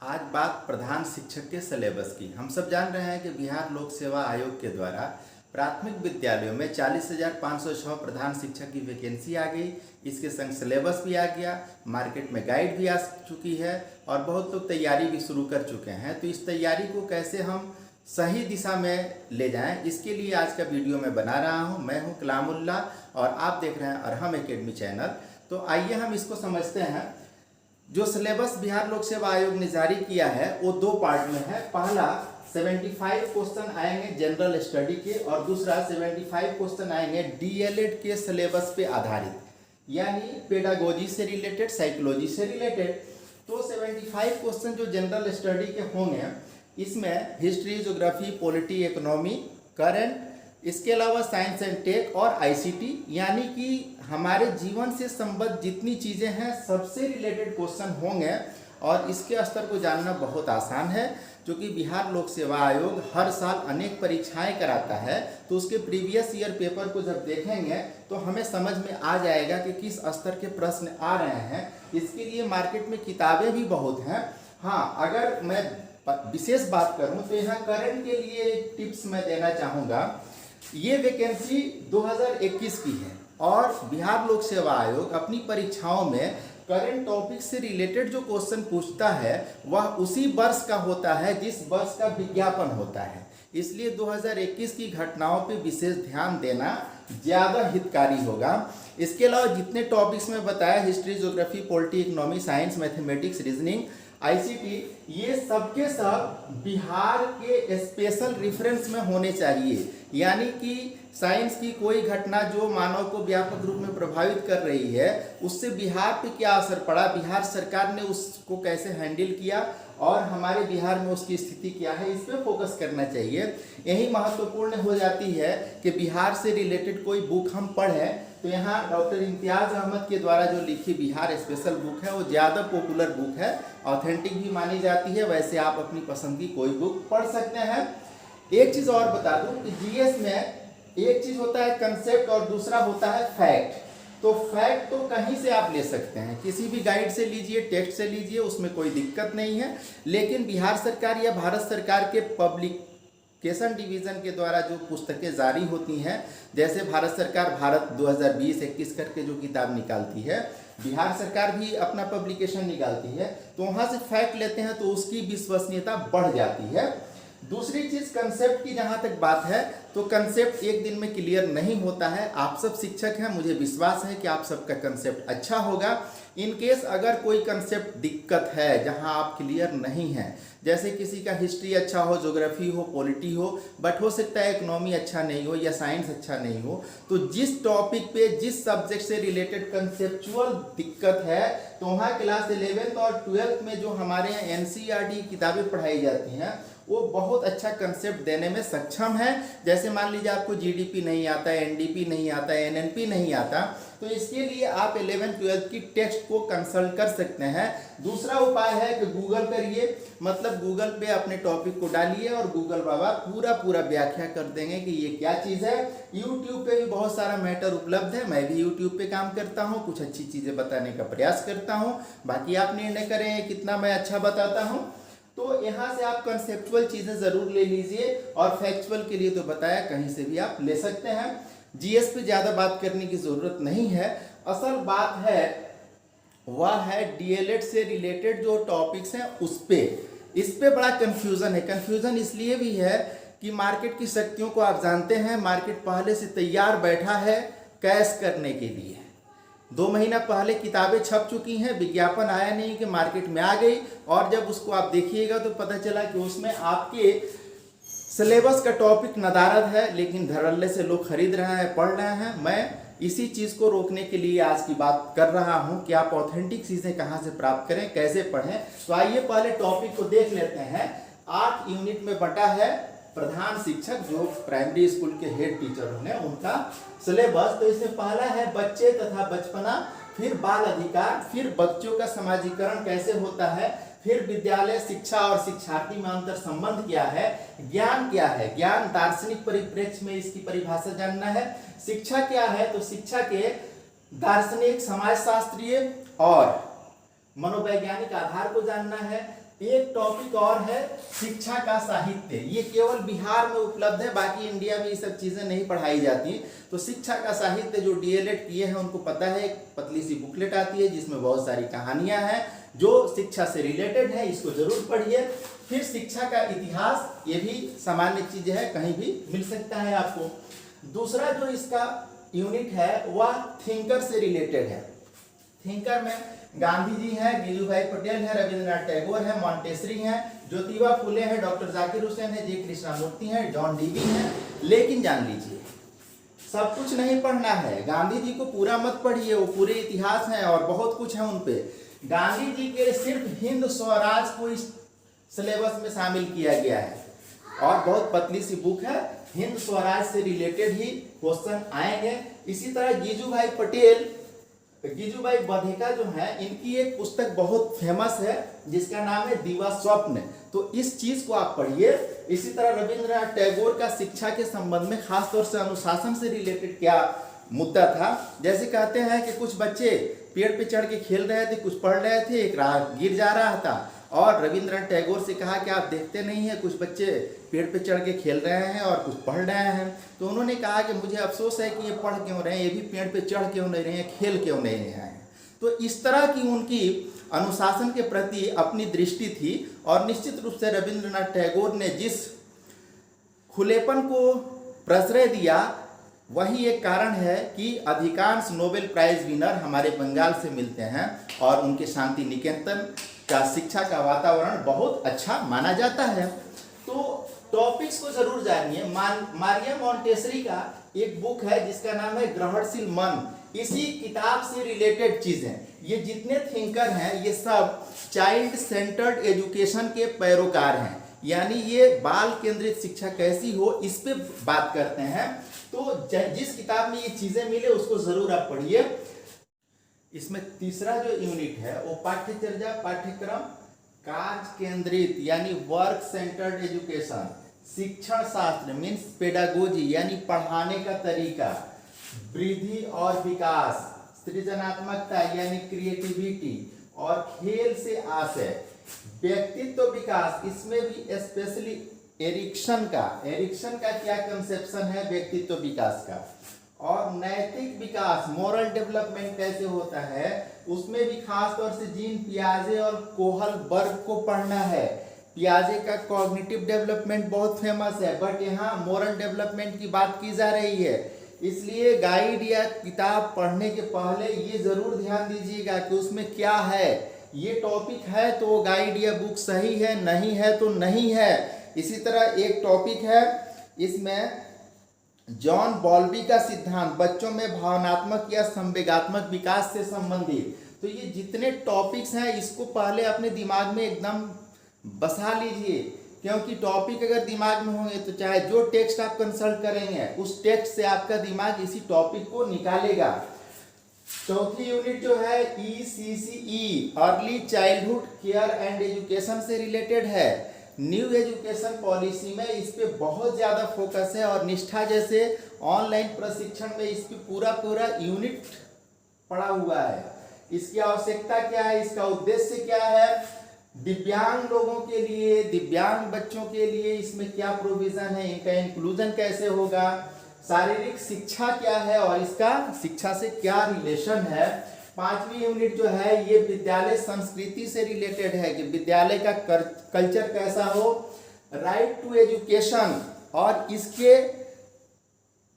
आज बात प्रधान शिक्षक के सिलेबस की। हम सब जान रहे हैं कि बिहार लोक सेवा आयोग के द्वारा प्राथमिक विद्यालयों में 40,506 प्रधान शिक्षक की वैकेंसी आ गई। इसके संग सिलेबस भी आ गया, मार्केट में गाइड भी आ चुकी है और बहुत लोग तैयारी भी शुरू कर चुके हैं। तो इस तैयारी को कैसे हम सही दिशा में ले जाएं, इसके लिए आज का वीडियो मैं बना रहा हूं। मैं हूं कलामुल्ला और आप देख रहे हैं अरहम एकेडमी चैनल। तो आइए हम इसको समझते हैं। जो सिलेबस बिहार लोक सेवा आयोग ने जारी किया है वो दो पार्ट में है। पहला 75 क्वेश्चन आएंगे जनरल स्टडी के और दूसरा 75 क्वेश्चन आएंगे डीएलएड के सिलेबस पे आधारित, यानी पेडागोजी से रिलेटेड, साइकोलॉजी से रिलेटेड। तो 75 क्वेश्चन जो जनरल स्टडी के होंगे, इसमें history, geography, polity, economy, current, इसके अलावा साइंस एंड टेक और आईसीटी, यानी कि हमारे जीवन से संबद्ध जितनी चीज़ें हैं सबसे रिलेटेड क्वेश्चन होंगे। और इसके स्तर को जानना बहुत आसान है, क्योंकि बिहार लोक सेवा आयोग हर साल अनेक परीक्षाएं कराता है। तो उसके प्रीवियस ईयर पेपर को जब देखेंगे तो हमें समझ में आ जाएगा कि किस स्तर के प्रश्न आ रहे हैं। इसके लिए मार्केट में किताबें भी बहुत हैं। हाँ, अगर मैं विशेष बात करूँ तो यहाँ करंट के लिए एक टिप्स मैं देना चाहूँगा। ये वैकेंसी 2021 की है और बिहार लोक सेवा आयोग अपनी परीक्षाओं में करंट टॉपिक से रिलेटेड जो क्वेश्चन पूछता है वह उसी वर्ष का होता है जिस वर्ष का विज्ञापन होता है। इसलिए 2021 की घटनाओं पे विशेष ध्यान देना ज़्यादा हितकारी होगा। इसके अलावा जितने टॉपिक्स में बताया, history, geography, polity, economy, science, mathematics, reasoning, ICT, ये सबके सब बिहार के स्पेशल रेफरेंस में होने चाहिए। यानी कि साइंस की कोई घटना जो मानव को व्यापक रूप में प्रभावित कर रही है, उससे बिहार पे क्या असर पड़ा, बिहार सरकार ने उसको कैसे हैंडल किया और हमारे बिहार में उसकी स्थिति क्या है, इस पर फोकस करना चाहिए। यही महत्वपूर्ण हो जाती है कि बिहार से रिलेटेड कोई बुक हम पढ़ें। तो यहाँ डॉक्टर इम्तियाज़ अहमद के द्वारा जो लिखी बिहार स्पेशल बुक है वो ज़्यादा पॉपुलर बुक है, ऑथेंटिक भी मानी जाती है। वैसे आप अपनी पसंद की कोई बुक पढ़ सकते हैं। एक चीज़ और बता दूं कि जीएस में एक चीज़ होता है कंसेप्ट और दूसरा होता है फैक्ट। तो फैक्ट तो कहीं से आप ले सकते हैं, किसी भी गाइड से लीजिए, टेक्स्ट से लीजिए, उसमें कोई दिक्कत नहीं है। लेकिन बिहार सरकार या भारत सरकार के पब्लिकेशन डिवीज़न के द्वारा जो पुस्तकें जारी होती हैं, जैसे भारत सरकार भारत 2020-21 करके जो किताब निकालती है, बिहार सरकार भी अपना पब्लिकेशन निकालती है, तो वहाँ से फैक्ट लेते हैं तो उसकी विश्वसनीयता बढ़ जाती है। दूसरी चीज़ कंसेप्ट की जहाँ तक बात है, तो कंसेप्ट एक दिन में क्लियर नहीं होता है। आप सब शिक्षक हैं, मुझे विश्वास है कि आप सबका कंसेप्ट अच्छा होगा। इन केस अगर कोई कंसेप्ट दिक्कत है जहाँ आप क्लियर नहीं हैं, जैसे किसी का हिस्ट्री अच्छा हो, ज्योग्राफी हो, पॉलिटी हो, बट हो सकता है इकोनॉमी अच्छा नहीं हो या साइंस अच्छा नहीं हो, तो जिस टॉपिक पे, जिस सब्जेक्ट से रिलेटेड कंसेप्चुअल दिक्कत है, तो वहाँ क्लास 11th और 12th में जो हमारे यहाँ एनसीईआरटी किताबें पढ़ाई जाती हैं वो बहुत अच्छा कंसेप्ट देने में सक्षम है। जैसे मान लीजिए आपको जीडीपी नहीं आता, एनडीपी नहीं आता, एनएनपी नहीं आता, तो इसके लिए आप 11th-12th की टेक्स्ट को कंसल्ट कर सकते हैं। दूसरा उपाय है कि गूगल करिए, मतलब गूगल पे अपने टॉपिक को डालिए और गूगल बाबा पूरा व्याख्या कर देंगे कि ये क्या चीज़ है। यूट्यूब पे भी बहुत सारा मैटर उपलब्ध है, मैं भी यूट्यूब पे काम करता हूँ, कुछ अच्छी चीज़ें बताने का प्रयास करता हूँ। बाकी आप निर्णय करें कितना मैं अच्छा बताता हूँ। तो यहाँ से आप कंसेप्चुअल चीज़ें ज़रूर ले लीजिए और फैक्चुअल के लिए तो बताया कहीं से भी आप ले सकते हैं। जीएस पे ज़्यादा बात करने की ज़रूरत नहीं है। असल बात है वह है डीएलएड से रिलेटेड जो टॉपिक्स हैं उस पर। इस पे बड़ा कन्फ्यूज़न है। कन्फ्यूज़न इसलिए भी है कि मार्केट की शक्तियों को आप जानते हैं, मार्केट पहले से तैयार बैठा है कैश करने के लिए। 2 महीना पहले किताबें छप चुकी हैं, विज्ञापन आया नहीं कि मार्केट में आ गई, और जब उसको आप देखिएगा तो पता चला कि उसमें आपके सिलेबस का टॉपिक नदारद है, लेकिन धड़ल्ले से लोग खरीद रहे हैं, पढ़ रहे हैं। मैं इसी चीज़ को रोकने के लिए आज की बात कर रहा हूं कि आप ऑथेंटिक चीज़ें कहां से प्राप्त करें, कैसे पढ़ें। तो आइए पहले टॉपिक को देख लेते हैं। 8 यूनिट में बटा है प्रधान शिक्षक, जो प्राइमरी स्कूल के हेड टीचर होंगे उनका सिलेबस। तो इसमें पहला है बच्चे तथा बचपना, फिर बाल अधिकार, फिर बच्चों का समाजीकरण कैसे होता है, फिर विद्यालय शिक्षा और शिक्षार्थी में अंतर संबंध क्या है, ज्ञान क्या है, ज्ञान दार्शनिक परिप्रेक्ष्य में इसकी परिभाषा जानना है। शिक्षा क्या है, तो शिक्षा के दार्शनिक, समाजशास्त्रीय और मनोवैज्ञानिक आधार को जानना है। एक टॉपिक और है शिक्षा का साहित्य, ये केवल बिहार में उपलब्ध है, बाकी इंडिया में ये सब चीजें नहीं पढ़ाई जाती। तो शिक्षा का साहित्य जो डीएलएड किए हैं उनको पता है, एक पतली सी बुकलेट आती है जिसमें बहुत सारी कहानियां हैं जो शिक्षा से रिलेटेड है, इसको जरूर पढ़िए। फिर शिक्षा का इतिहास, ये भी सामान्य चीज है, कहीं भी मिल सकता है आपको। दूसरा जो इसका यूनिट है वह थिंकर से रिलेटेड है। थिंकर में गांधी जी हैं, गिजू भाई पटेल है, रविंद्रनाथ टैगोर है, मॉन्टेसरी है, ज्योतिबा फुले है, डॉक्टर जाकिर हुसैन है, जे कृष्णमूर्ति है, जॉन डीवी है। लेकिन जान लीजिए सब कुछ नहीं पढ़ना है, गांधी जी को पूरा मत पढ़िए, वो पूरे इतिहास हैं और बहुत कुछ है उनपे। गांधी जी के सिर्फ हिंद स्वराज को इस सिलेबस में शामिल किया गया है और बहुत पतली सी बुक है, हिंद स्वराज से रिलेटेड ही क्वेश्चन आएंगे। इसी तरह गिजू भाई पटेल, गिजू भाई बधेका जो है, इनकी एक पुस्तक बहुत फेमस है जिसका नाम है दिवा स्वप्न, तो इस चीज को आप पढ़िए। इसी तरह रविंद्रनाथ टैगोर का शिक्षा के संबंध में खास तौर से अनुशासन से रिलेटेड क्या मुद्दा था, जैसे कहते हैं कि कुछ बच्चे पेड़ पे चढ़ के खेल रहे थे, कुछ पढ़ रहे थे, एक गिर जा रहा था और रविंद्रनाथ टैगोर से कहा कि आप देखते नहीं हैं कुछ बच्चे पेड़ पे चढ़ के खेल रहे हैं और कुछ पढ़ रहे हैं। तो उन्होंने कहा कि मुझे अफसोस है कि ये पढ़ क्यों रहे हैं, ये भी पेड़ पे चढ़ क्यों नहीं रहे हैं, खेल क्यों नहीं रहे हैं। तो इस तरह की उनकी अनुशासन के प्रति अपनी दृष्टि थी और निश्चित रूप से रविंद्रनाथ टैगोर ने जिस खुलेपन को प्रश्रय दिया वही एक कारण है कि अधिकांश नोबेल प्राइज विनर हमारे बंगाल से मिलते हैं और उनके शांति निकेतन का शिक्षा का वातावरण बहुत अच्छा माना जाता है। तो टॉपिक्स को जरूर जानिए। मारिया मॉन्टेसरी का एक बुक है जिसका नाम है ग्रहणशील मन, इसी किताब से रिलेटेड चीजें, ये जितने थिंकर हैं ये सब चाइल्ड सेंटर्ड एजुकेशन के पैरोकार हैं, यानी ये बाल केंद्रित शिक्षा कैसी हो इस पे बात करते हैं। तो जिस किताब में ये चीजें मिले उसको जरूर आप पढ़िए। इसमें तीसरा जो यूनिट है वो पाठ्यचर्या पाठ्यक्रम कार्य केंद्रित यानी वर्क सेंटर्ड एजुकेशन, शिक्षण शास्त्र मीन्स पेडागोजी यानी पढ़ाने का तरीका, वृद्धि और विकास, सृजनात्मकता यानी क्रिएटिविटी और खेल से आशय, व्यक्तित्व विकास, इसमें भी स्पेशली एरिक्सन का क्या कंसेप्शन है व्यक्तित्व विकास का, और नैतिक विकास मोरल डेवलपमेंट कैसे होता है उसमें भी खास तौर से जीन पियाजे और कोहल बर्ग को पढ़ना है। पियाजे का कॉग्निटिव डेवलपमेंट बहुत फेमस है, बट यहाँ मोरल डेवलपमेंट की बात की जा रही है, इसलिए गाइड या किताब पढ़ने के पहले ये जरूर ध्यान दीजिएगा कि उसमें क्या है। ये टॉपिक है तो गाइड या बुक सही है, नहीं है तो नहीं है। इसी तरह एक टॉपिक है इसमें जॉन बॉल्बी का सिद्धांत, बच्चों में भावनात्मक या संवेगात्मक विकास से संबंधित। तो ये जितने टॉपिक्स हैं इसको पहले अपने दिमाग में एकदम बसा लीजिए, क्योंकि टॉपिक अगर दिमाग में होंगे तो चाहे जो टेक्स्ट आप कंसल्ट करेंगे उस टेक्स्ट से आपका दिमाग इसी टॉपिक को निकालेगा। चौथी यूनिट जो है ECCE early childhood care and education से रिलेटेड है। न्यू एजुकेशन पॉलिसी में इस पे बहुत ज़्यादा फोकस है और निष्ठा जैसे ऑनलाइन प्रशिक्षण में इस पे पूरा यूनिट पड़ा हुआ है। इसकी आवश्यकता क्या है, इसका उद्देश्य क्या है, दिव्यांग लोगों के लिए, दिव्यांग बच्चों के लिए इसमें क्या प्रोविजन है, इनका इंक्लूजन कैसे होगा, शारीरिक शिक्षा क्या है और इसका शिक्षा से क्या रिलेशन है। पांचवी यूनिट जो है ये विद्यालय संस्कृति से रिलेटेड है कि विद्यालय का कल्चर कैसा हो, राइट टू एजुकेशन और इसके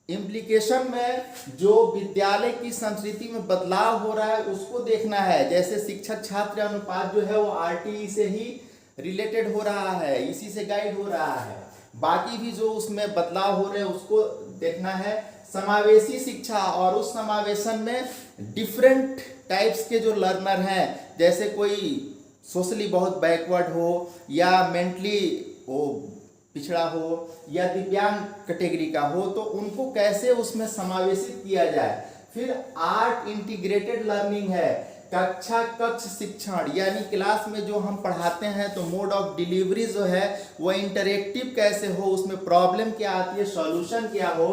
इम्प्लीकेशन में जो विद्यालय की संस्कृति में बदलाव हो रहा है उसको देखना है। जैसे शिक्षक छात्र अनुपात जो है वो RTE से ही रिलेटेड हो रहा है, इसी से गाइड हो रहा है। बाकी भी जो उसमें बदलाव हो रहे हैं उसको देखना है। समावेशी शिक्षा और उस समावेशन में डिफरेंट टाइप्स के जो लर्नर हैं, जैसे कोई सोशली बहुत बैकवर्ड हो या मेंटली वो पिछड़ा हो या दिव्यांग कैटेगरी का हो, तो उनको कैसे उसमें समावेशित किया जाए। फिर आर्ट इंटीग्रेटेड लर्निंग है, कक्ष शिक्षण यानी क्लास में जो हम पढ़ाते हैं तो मोड ऑफ डिलीवरी जो है वो इंटरेक्टिव कैसे हो, उसमें प्रॉब्लम क्या आती है, सॉल्यूशन क्या हो।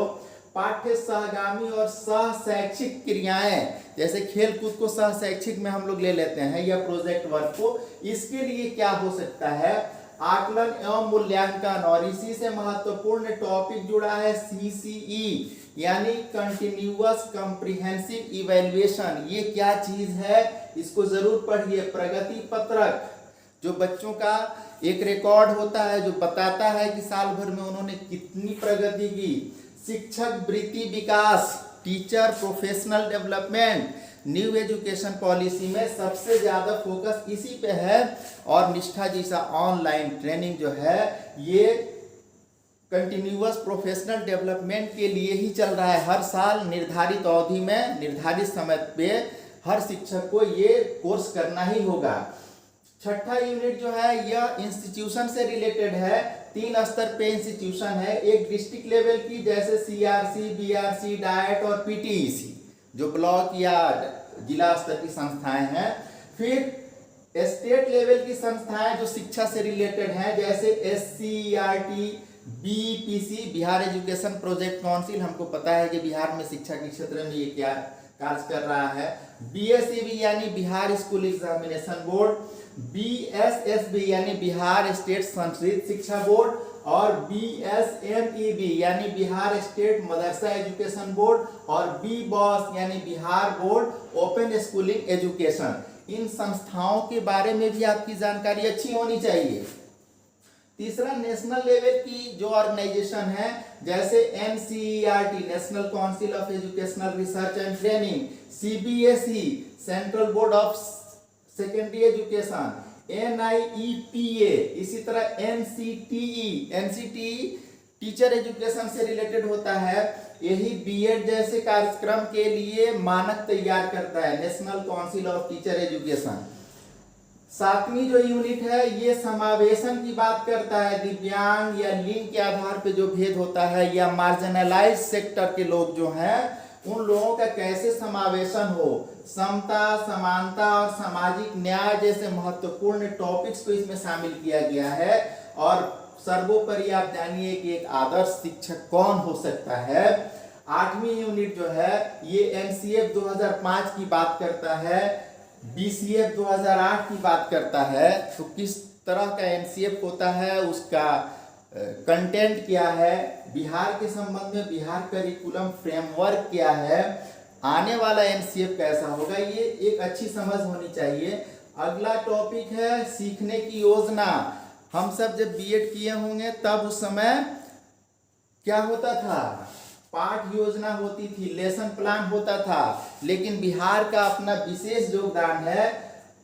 पाठ्य सहगामी और सह शैक्षिक क्रियाएं, जैसे खेल कूद को सह शैक्षिक में हम लोग ले लेते हैं, या प्रोजेक्ट वर्क को, इसके लिए क्या हो सकता है, आकलन एवं मूल्यांकन। और इसी से महत्वपूर्ण टॉपिक जुड़ा है CCE यानी कंटिन्यूअस कॉम्प्रिहेंसिव इवैल्यूएशन। ये क्या चीज है, इसको जरूर पढ़िए। प्रगति पत्रक जो बच्चों का एक रिकॉर्ड होता है जो बताता है कि साल भर में उन्होंने कितनी प्रगति की। शिक्षक वृत्ति विकास, teacher professional development, new education policy में सबसे ज्यादा फोकस इसी पे है। और निष्ठा जैसा ऑनलाइन ट्रेनिंग जो है ये कंटिन्यूअस प्रोफेशनल डेवलपमेंट के लिए ही चल रहा है। हर साल निर्धारित अवधि में निर्धारित समय पे हर शिक्षक को ये कोर्स करना ही होगा। छठा यूनिट जो है यह इंस्टीट्यूशन से रिलेटेड है। 3 स्तर पे इंस्टीट्यूशन है, एक डिस्ट्रिक्ट लेवल की जैसे CRC, BRC, डाइट और PTEC जो ब्लॉक या जिला स्तर की संस्थाएं हैं। फिर स्टेट लेवल की संस्थाएं जो शिक्षा से रिलेटेड हैं जैसे SCERT, BPC Bihar education project council, हमको पता है कि बिहार में शिक्षा के क्षेत्र में ये क्या कार्य कर रहा है। BSEB यानी Bihar school examination board, BSSB यानी बिहार स्टेट संस्कृत शिक्षा बोर्ड, और BSMEB यानी Bihar state madrasa education board, और BBOS यानी Bihar board open schooling education. इन संस्थाओं के बारे में भी आपकी जानकारी अच्छी होनी चाहिए। तीसरा नेशनल लेवल की जो ऑर्गेनाइजेशन है जैसे NCERT national council of educational research and training, CBSE central board of secondary education, NIEPA, इसी तरह NCTE टीचर एजुकेशन से रिलेटेड होता है। यही B.Ed जैसे कार्यक्रम के लिए मानक तैयार करता है, national council of teacher education. 7वीं जो यूनिट है ये समावेशन की बात करता है। दिव्यांग या लिंग के आधार पे जो भेद होता है या मार्जिनलाइज सेक्टर के लोग जो हैं उन लोगों का कैसे समावेशन हो, समता, समानता और सामाजिक न्याय जैसे महत्वपूर्ण टॉपिक्स को इसमें शामिल किया गया है। और सर्वोपरि आप जानिए कि एक आदर्श शिक्षक कौन हो सकता है। 8वीं यूनिट जो है ये NCF 2005 की बात करता है, BCF 2008 की बात करता है। तो किस तरह का NCF होता है, उसका कंटेंट क्या है, बिहार के संबंध में बिहार करिकुलम फ्रेमवर्क क्या है, आने वाला NCF कैसा होगा, ये एक अच्छी समझ होनी चाहिए। अगला टॉपिक है सीखने की योजना। हम सब जब B.Ed किए होंगे तब उस समय क्या होता था, पाठ योजना होती थी, लेसन प्लान होता था। लेकिन बिहार का अपना विशेष योगदान है,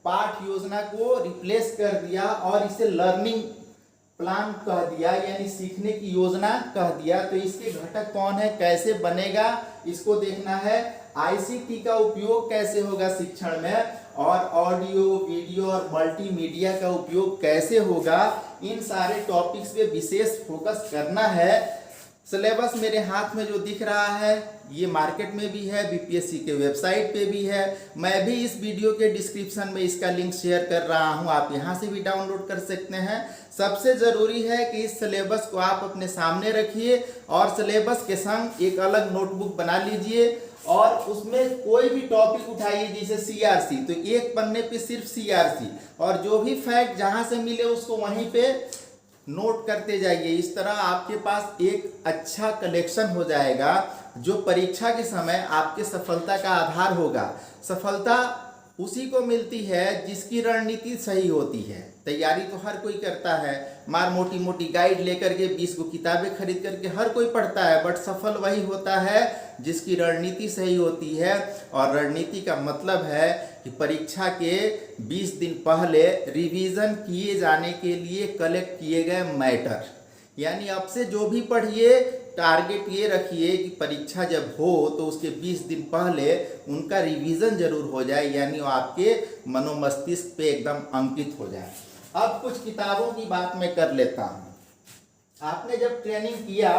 पाठ योजना को रिप्लेस कर दिया और इसे लर्निंग प्लान कह दिया, यानी सीखने की योजना कह दिया। तो इसके घटक कौन है, कैसे बनेगा, इसको देखना है। ICT का उपयोग कैसे होगा शिक्षण में, और ऑडियो, वीडियो और मल्टीमीडिया का उपयोग कैसे होगा, इन सारे टॉपिक्स पे विशेष फोकस करना है। सिलेबस मेरे हाथ में जो दिख रहा है ये मार्केट में भी है, BPSC के वेबसाइट पे भी है। मैं भी इस वीडियो के डिस्क्रिप्शन में इसका लिंक शेयर कर रहा हूँ, आप यहाँ से भी डाउनलोड कर सकते हैं। सबसे ज़रूरी है कि इस सिलेबस को आप अपने सामने रखिए और सिलेबस के संग एक अलग नोटबुक बना लीजिए और उसमें कोई भी टॉपिक उठाइए, जैसे CRC, तो एक पन्ने पे सिर्फ CRC, और जो भी फैक्ट जहाँ से मिले उसको वहीं पे नोट करते जाइए। इस तरह आपके पास एक अच्छा कलेक्शन हो जाएगा जो परीक्षा के समय आपके सफलता का आधार होगा। सफलता उसी को मिलती है जिसकी रणनीति सही होती है। तैयारी तो हर कोई करता है, मार मोटी मोटी गाइड लेकर के 20 को किताबें खरीद करके हर कोई पढ़ता है, बट सफल वही होता है जिसकी रणनीति सही होती है। और रणनीति का मतलब है कि परीक्षा के 20 दिन पहले रिवीजन किए जाने के लिए कलेक्ट किए गए मैटर, यानी अब से जो भी पढ़िए टारगेट ये रखिए कि परीक्षा जब हो तो उसके 20 दिन पहले उनका रिवीजन जरूर हो जाए, यानी वो आपके मनोमस्तिष्क पे एकदम अंकित हो जाए। अब कुछ किताबों की बात मैं कर लेता हूँ। आपने जब ट्रेनिंग किया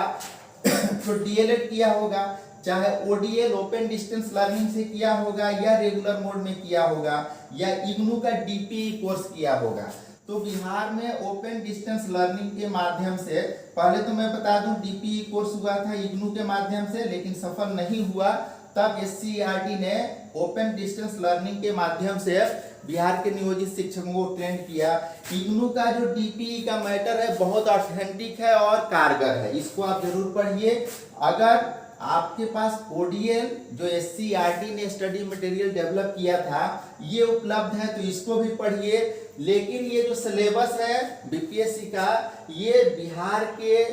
तो DLED किया होगा, चाहे ODL ओपन डिस्टेंस लर्निंग से किया होगा या रेगुलर मोड में किया होगा या IGNOU का DPE कोर्स किया होगा। तो बिहार में ओपन डिस्टेंस लर्निंग के माध्यम से, पहले तो मैं बता दूं डीपीई कोर्स हुआ था इग्नू के माध्यम से, लेकिन सफल नहीं हुआ। तब एससीईआरटी ने ओपन डिस्टेंस लर्निंग के माध्यम से बिहार के नियोजित शिक्षकों को ट्रेन किया। इग्नू का जो डीपीई का मैटर है बहुत ऑथेंटिक है और कारगर है, इसको आप जरूर पढ़िए। अगर आपके पास ओडीएल जो एससीईआरटी ने स्टडी मटेरियल डेवलप किया था ये उपलब्ध है तो इसको भी पढ़िए। लेकिन ये जो सिलेबस है बीपीएससी का, ये बिहार के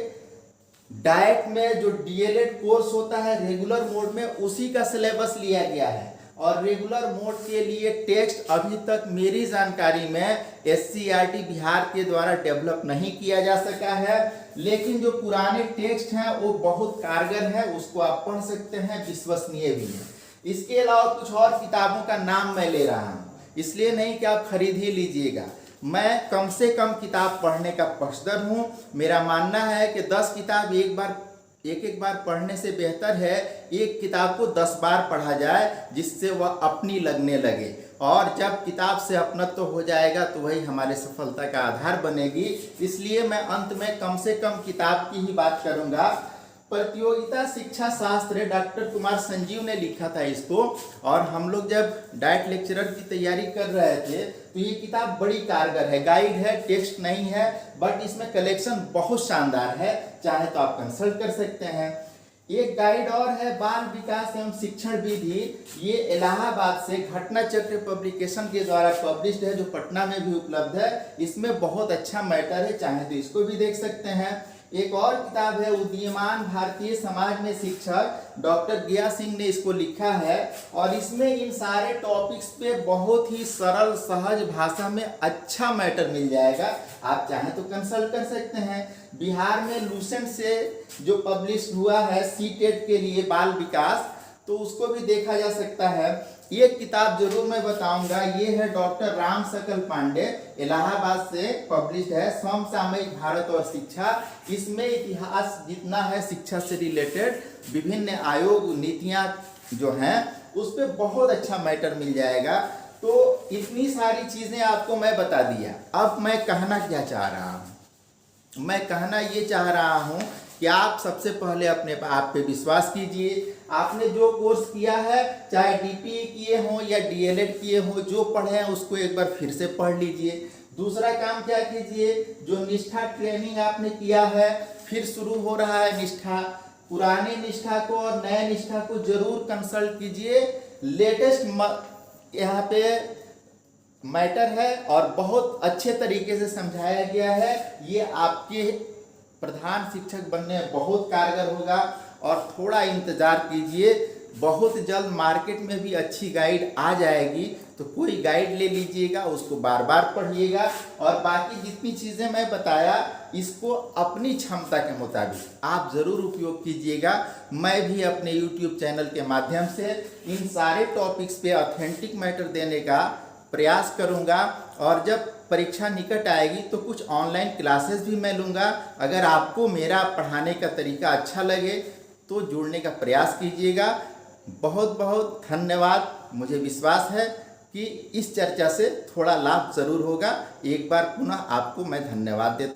डाइट में जो डीएलएड कोर्स होता है रेगुलर मोड में, उसी का सिलेबस लिया गया है। और रेगुलर मोड के लिए टेक्स्ट अभी तक मेरी जानकारी में एससीईआरटी बिहार के द्वारा डेवलप नहीं किया जा सका है। लेकिन जो पुराने टेक्स्ट हैं वो बहुत कारगर है, उसको आप पढ़ सकते हैं, विश्वसनीय भी है। इसके अलावा कुछ और किताबों का नाम मैं ले रहा हूँ, इसलिए नहीं कि आप खरीद ही लीजिएगा। मैं कम से कम किताब पढ़ने का पक्षधर हूँ। मेरा मानना है कि 10 किताब एक बार पढ़ने से बेहतर है एक किताब को 10 बार पढ़ा जाए, जिससे वह अपनी लगने लगे। और जब किताब से अपनत्व हो जाएगा तो वही हमारे सफलता का आधार बनेगी। इसलिए मैं अंत में कम से कम किताब की ही बात करूंगा। प्रतियोगिता शिक्षा शास्त्र डॉक्टर कुमार संजीव ने लिखा था इसको, और हम लोग जब डाइट लेक्चरर की तैयारी कर रहे थे तो ये किताब बड़ी कारगर है। गाइड है, टेक्स्ट नहीं है, बट इसमें कलेक्शन बहुत शानदार है, चाहे तो आप कंसल्ट कर सकते हैं। एक गाइड और है बाल विकास एवं शिक्षण विधि, ये इलाहाबाद से घटना चक्र पब्लिकेशन के द्वारा पब्लिश्ड है, जो पटना में भी उपलब्ध है। इसमें बहुत अच्छा मैटर है, चाहे तो इसको भी देख सकते हैं। एक और किताब है उदीयमान भारतीय समाज में शिक्षक, डॉक्टर गया सिंह ने इसको लिखा है, और इसमें इन सारे टॉपिक्स पे बहुत ही सरल सहज भाषा में अच्छा मैटर मिल जाएगा। आप चाहें तो कंसल्ट कर सकते हैं। बिहार में लूसेंट से जो पब्लिश हुआ है सीटेट के लिए बाल विकास, तो उसको भी देखा जा सकता है। एक किताब जरूर मैं बताऊंगा, ये है डॉक्टर राम सकल पांडे, इलाहाबाद से पब्लिश्ड है, समसामयिक भारत और शिक्षा। इसमें इतिहास जितना है शिक्षा से रिलेटेड विभिन्न आयोग नीतियां जो हैं उस पर बहुत अच्छा मैटर मिल जाएगा। तो इतनी सारी चीजें आपको मैं बता दिया। अब मैं कहना क्या चाह रहा हूँ, मैं कहना ये चाह रहा हूँ कि आप सबसे पहले अपने आप पे विश्वास कीजिए। आपने जो कोर्स किया है, चाहे डीपीई किए हों या डीएलएड किए हों, जो पढ़े हैं उसको एक बार फिर से पढ़ लीजिए। दूसरा काम क्या कीजिए, जो निष्ठा ट्रेनिंग आपने किया है, फिर शुरू हो रहा है निष्ठा, पुराने निष्ठा को और नए निष्ठा को जरूर कंसल्ट कीजिए। लेटेस्ट यहाँ पे मैटर है और बहुत अच्छे तरीके से समझाया गया है। ये आपके प्रधान शिक्षक बनने में बहुत कारगर होगा, और थोड़ा इंतजार कीजिए, बहुत जल्द मार्केट में भी अच्छी गाइड आ जाएगी। तो कोई गाइड ले लीजिएगा, उसको बार बार पढ़िएगा, और बाकी जितनी चीज़ें मैं बताया इसको अपनी क्षमता के मुताबिक आप ज़रूर उपयोग कीजिएगा। मैं भी अपने YouTube चैनल के माध्यम से इन सारे टॉपिक्स पे ऑथेंटिक मैटर देने का प्रयास करूंगा, और जब परीक्षा निकट आएगी तो कुछ ऑनलाइन क्लासेस भी मैं लूँगा। अगर आपको मेरा पढ़ाने का तरीका अच्छा लगे तो जुड़ने का प्रयास कीजिएगा। बहुत बहुत धन्यवाद। मुझे विश्वास है कि इस चर्चा से थोड़ा लाभ ज़रूर होगा। एक बार पुनः आपको मैं धन्यवाद देता हूँ।